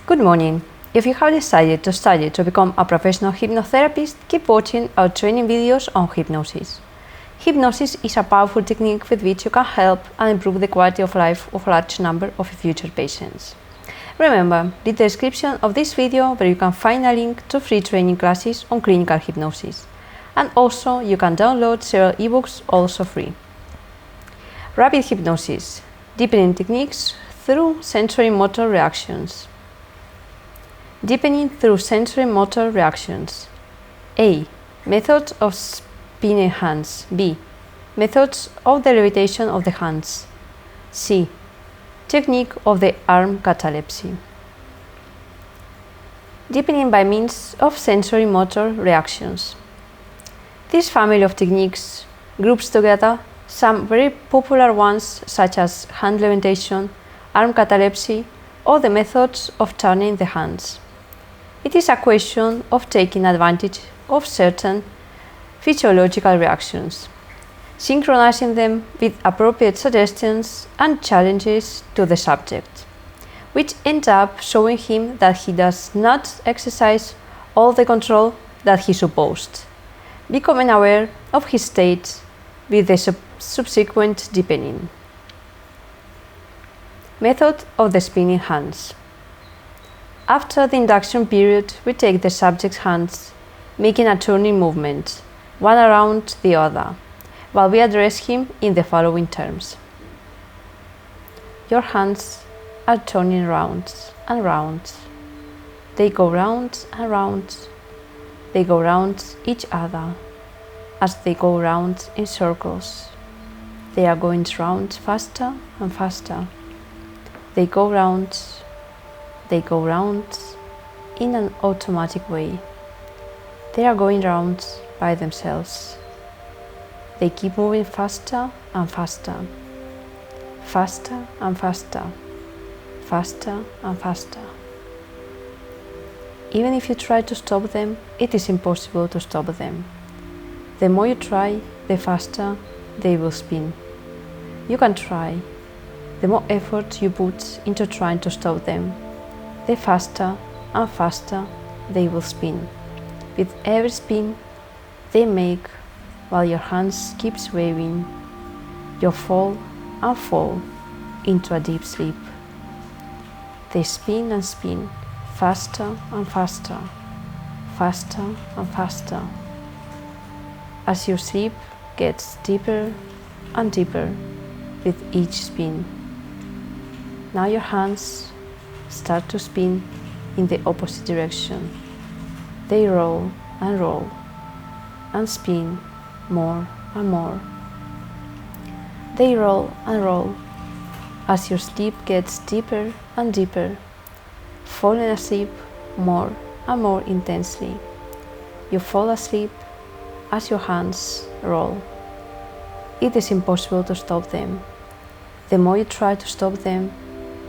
Good morning. If you have decided to study to become a professional hypnotherapist, keep watching our training videos on hypnosis. Hypnosis is a powerful technique with which you can help and improve the quality of life of a large number of future patients. Remember, read the description of this video where you can find a link to free training classes on clinical hypnosis. And also, you can download several ebooks also free. Rapid hypnosis, deepening techniques through sensory motor reactions. Deepening through sensory motor reactions. A. Methods of spinning hands. B. Methods of the levitation of the hands. C. Technique of the arm catalepsy. Deepening by means of sensory motor reactions. This family of techniques groups together some very popular ones such as hand levitation, arm catalepsy, or the methods of turning the hands. It is a question of taking advantage of certain physiological reactions, synchronizing them with appropriate suggestions and challenges to the subject, which end up showing him that he does not exercise all the control that he supposed, becoming aware of his state with the subsequent deepening. Method of the spinning hands. After the induction period, we take the subject's hands, making a turning movement, one around the other, while we address him in the following terms. Your hands are turning round and round. They go round and round. They go round each other as they go round in circles. They are going round faster and faster. They go round in an automatic way. They are going round by themselves. They keep moving faster and faster, faster and faster, faster and faster. Even if you try to stop them, it is impossible to stop them. The more you try, the faster they will spin. You can try. The more effort you put into trying to stop them, the faster and faster they will spin. With every spin they make while your hands keeps waving, you fall and fall into a deep sleep. They spin and spin, faster and faster, faster and faster, as your sleep gets deeper and deeper with each spin. Now your hands start to spin in the opposite direction. They roll and spin more and more. They roll and roll as your sleep gets deeper and deeper, falling asleep more and more intensely. You fall asleep as your hands roll. It is impossible to stop them. The more you try to stop them,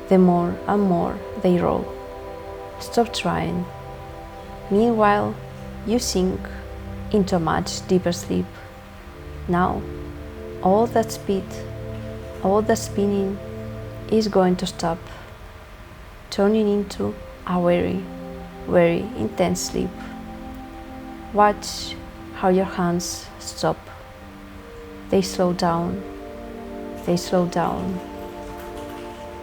the more and more they roll. Stop trying. Meanwhile, you sink into a much deeper sleep. Now, all that speed, all that spinning is going to stop, turning into a very, very intense sleep. Watch how your hands stop. They slow down. They slow down.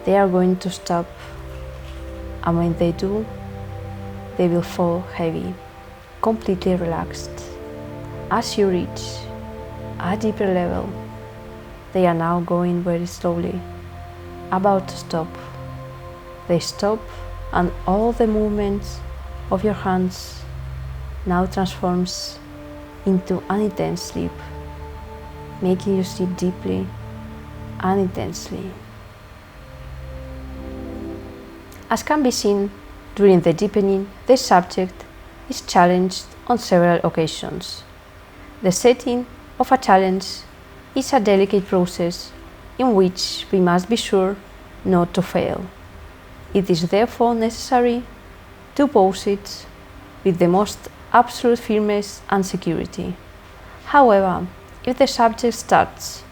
They are going to stop, and when they do, they will fall heavy, completely relaxed. As you reach a deeper level, they are now going very slowly, about to stop. They stop, and all the movements of your hands now transforms into an intense sleep, making you sleep deeply and intensely. As can be seen, during the deepening, the subject is challenged on several occasions. The setting of a challenge is a delicate process in which we must be sure not to fail. It is therefore necessary to pose it with the most absolute firmness and security. However, if the subject starts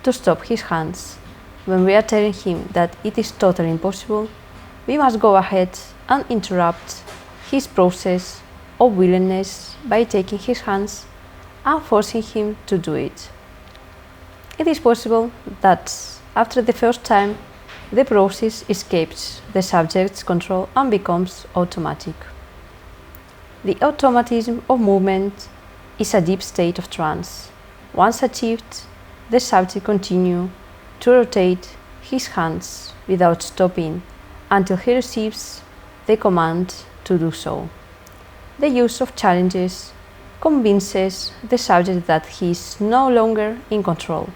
to stop his hands when we are telling him that it is totally impossible, we must go ahead and interrupt his process of willingness by taking his hands and forcing him to do it. It is possible that after the first time, the process escapes the subject's control and becomes automatic. The automatism of movement is a deep state of trance. Once achieved, the subject continues to rotate his hands without stopping until he receives the command to do so. The use of challenges convinces the subject that he is no longer in control.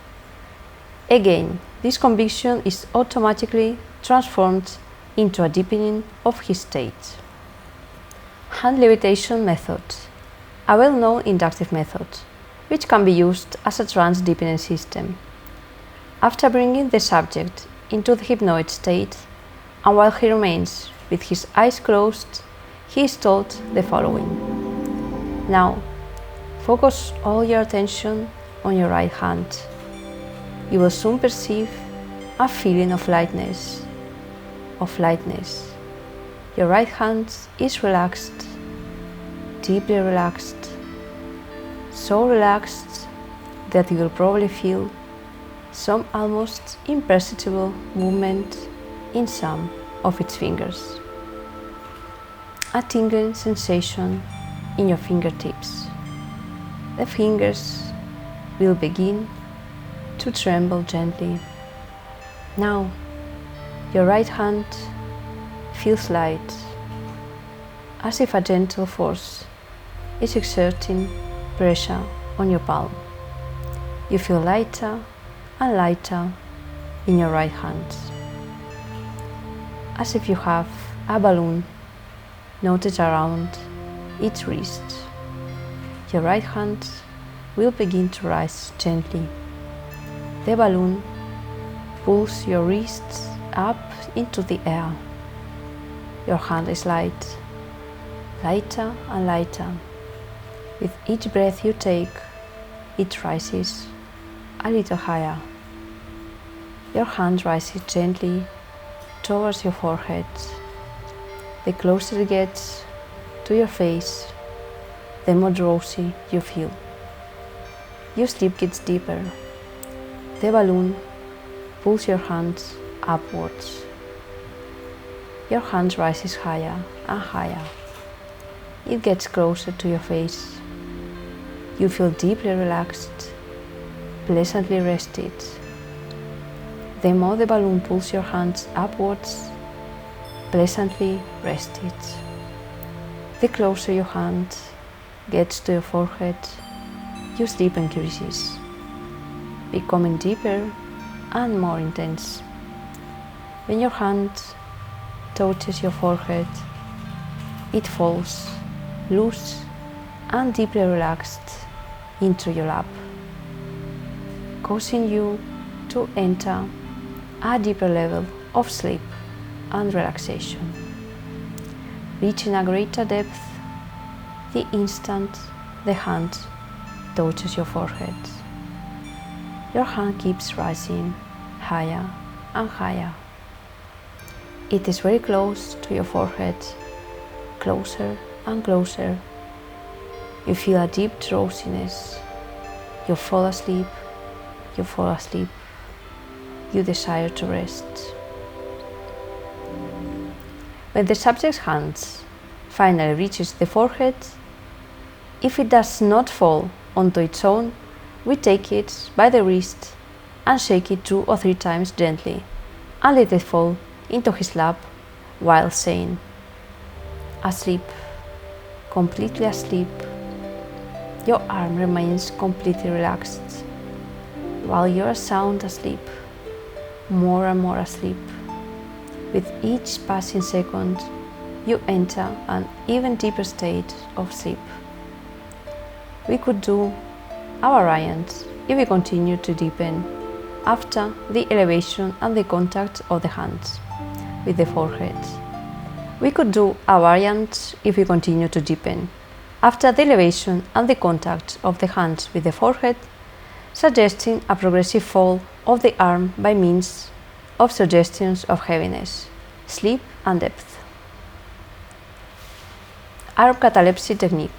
Again, this conviction is automatically transformed into a deepening of his state. Hand levitation method, a well-known inductive method, which can be used as a trance deepening system. After bringing the subject into the hypnoid state, and while he remains with his eyes closed, he is told the following. Now, focus all your attention on your right hand. You will soon perceive a feeling of lightness. Your right hand is relaxed, deeply relaxed, so relaxed that you will probably feel some almost imperceptible movement in some of its fingers. A tingling sensation in your fingertips. The fingers will begin to tremble gently. Now, your right hand feels light, as if a gentle force is exerting pressure on your palm. You feel lighter and lighter in your right hand, as if you have a balloon knotted around each wrist. Your right hand will begin to rise gently. The balloon pulls your wrists up into the air. Your hand is light, lighter and lighter. With each breath you take, it rises a little higher. Your hand rises gently towards your forehead. The closer it gets to your face, the more drowsy you feel. Your sleep gets deeper. The balloon pulls your hands upwards. Your hand rises higher and higher. It gets closer to your face. You feel deeply relaxed, pleasantly rested. The more the balloon pulls your hands upwards, pleasantly rested. The closer your hand gets to your forehead, your sleep increases, becoming deeper and more intense. When your hand touches your forehead, it falls loose and deeply relaxed into your lap, causing you to enter a deeper level of sleep and relaxation, reaching a greater depth the instant the hand touches your forehead. Your hand keeps rising higher and higher. It is very close to your forehead, closer and closer. You feel a deep drowsiness. You fall asleep, you fall asleep. You desire to rest. When the subject's hands finally reaches the forehead, if it does not fall onto its own, we take it by the wrist and shake it 2 or 3 times gently and let it fall into his lap while saying, "Asleep, completely asleep." Your arm remains completely relaxed while you are sound asleep, more and more asleep. With each passing second, you enter an even deeper state of sleep. We could do our variant if we continue to deepen after the elevation and the contact of the hands with the forehead. We could do a variant if we continue to deepen after the elevation and the contact of the hands with the forehead, suggesting a progressive fall of the arm by means of suggestions of heaviness, sleep and depth. Arm catalepsy technique.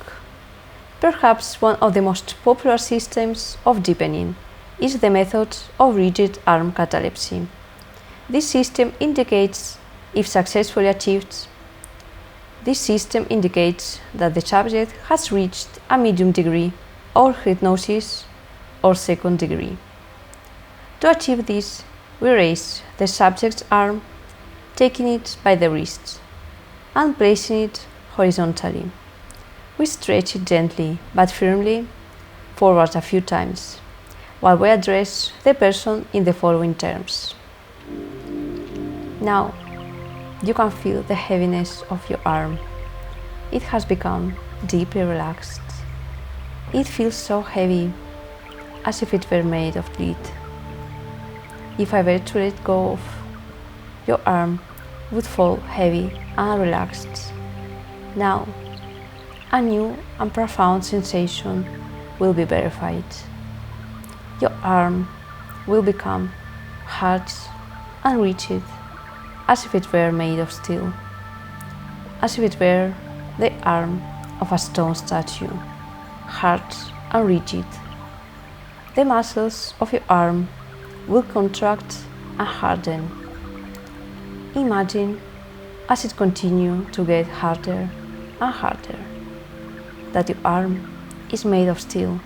Perhaps one of the most popular systems of deepening is the method of rigid arm catalepsy. This system indicates, if successfully achieved, that the subject has reached a medium degree of hypnosis or second degree. To achieve this, we raise the subject's arm, taking it by the wrist and placing it horizontally. We stretch it gently but firmly forward a few times, while we address the person in the following terms. Now, you can feel the heaviness of your arm. It has become deeply relaxed. It feels so heavy, as if it were made of lead. If I were to let go of, your arm would fall heavy and relaxed. Now, a new and profound sensation will be verified. Your arm will become hard and rigid, as if it were made of steel, as if it were the arm of a stone statue, hard and rigid. The muscles of your arm will contract and harden. Imagine, as it continues to get harder and harder, that your arm is made of steel.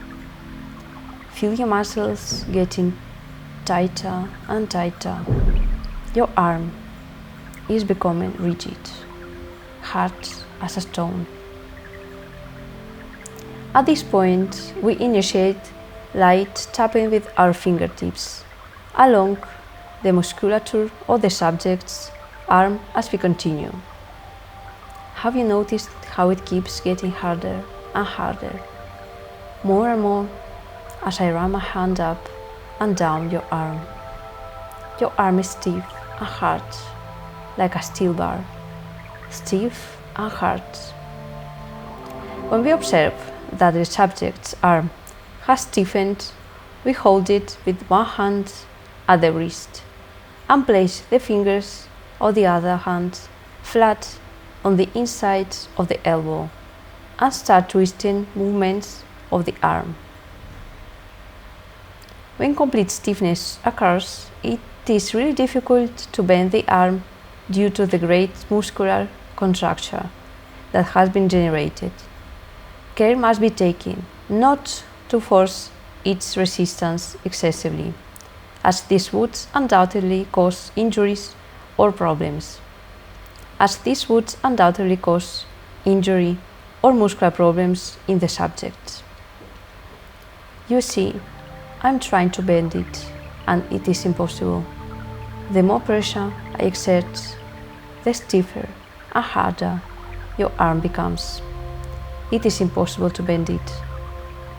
Feel your muscles getting tighter and tighter. Your arm is becoming rigid, hard as a stone. At this point, we initiate light tapping with our fingertips along the musculature of the subject's arm as we continue. Have you noticed how it keeps getting harder and harder, more and more, as I run my hand up and down your arm? Your arm is stiff and hard, like a steel bar, stiff and hard. When we observe that the subject's arm has stiffened, we hold it with one hand at the wrist and place the fingers of the other hand flat on the inside of the elbow and start twisting movements of the arm. When complete stiffness occurs, it is really difficult to bend the arm due to the great muscular contraction that has been generated. Care must be taken not to force its resistance excessively, as this would undoubtedly cause injuries or problems. Injury or muscular problems in the subject. You see, I'm trying to bend it, and it is impossible. The more pressure I exert, the stiffer and harder your arm becomes. It is impossible to bend it.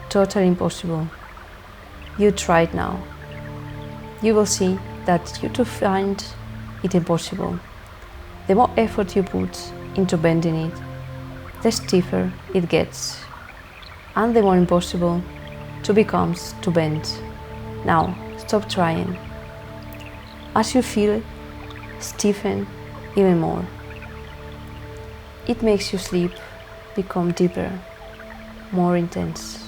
Totally impossible. You try it now. You will see that you too find it impossible. The more effort you put into bending it, the stiffer it gets, and the more impossible it becomes to bend. Now, stop trying. As you feel, stiffen even more. It makes you sleep become deeper, more intense.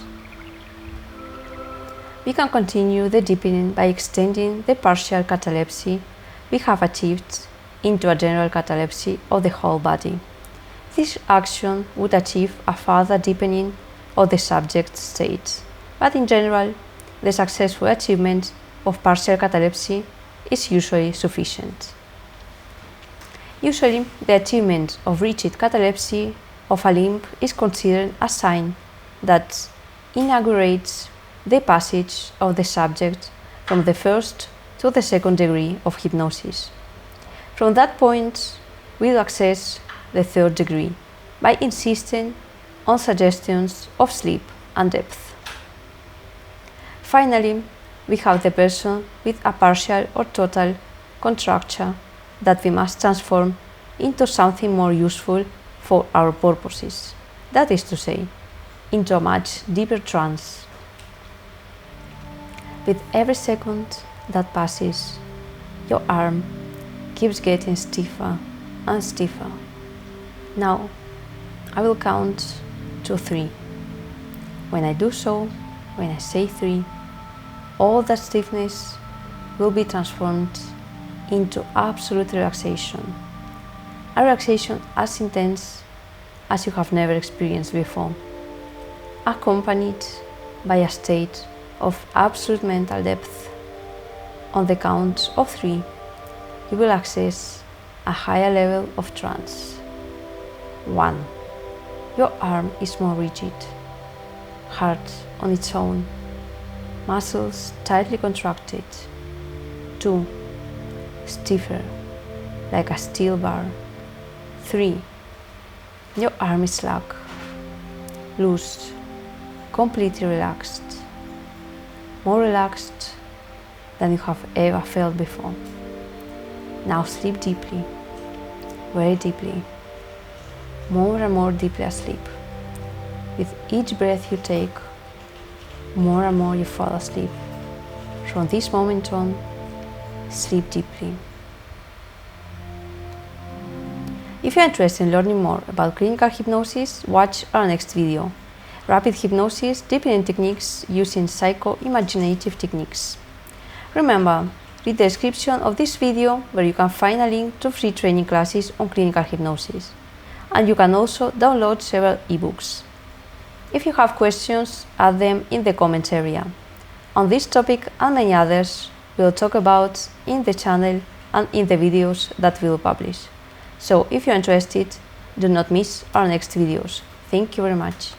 We can continue the deepening by extending the partial catalepsy we have achieved into a general catalepsy of the whole body. This action would achieve a further deepening of the subject's state, but in general, the successful achievement of partial catalepsy is usually sufficient. Usually, the achievement of rigid catalepsy of a limb is considered a sign that inaugurates the passage of the subject from the first to the second degree of hypnosis. From that point, we'll access the third degree by insisting on suggestions of sleep and depth. Finally, we have the person with a partial or total contracture that we must transform into something more useful for our purposes, that is to say, into a much deeper trance. With every second that passes, your arm keeps getting stiffer and stiffer. Now, I will count to 3. When I do so, when I say 3, all that stiffness will be transformed into absolute relaxation. A relaxation as intense as you have never experienced before, accompanied by a state of absolute mental depth. On the count of 3, you will access a higher level of trance. 1. Your arm is more rigid, hard on its own, muscles tightly contracted. 2. Stiffer, like a steel bar. 3. Your arm is slack, loose, completely relaxed, more relaxed than you have ever felt before. Now sleep deeply, very deeply, more and more deeply asleep. With each breath you take, more and more you fall asleep. From this moment on, sleep deeply. If you're interested in learning more about clinical hypnosis, watch our next video. Rapid hypnosis, deepening techniques using psycho-imaginative techniques. Remember, read the description of this video where you can find a link to free training classes on clinical hypnosis. And you can also download several ebooks. If you have questions, add them in the comments area. On this topic and many others, we'll talk about in the channel and in the videos that we'll publish. So if you're interested, do not miss our next videos. Thank you very much.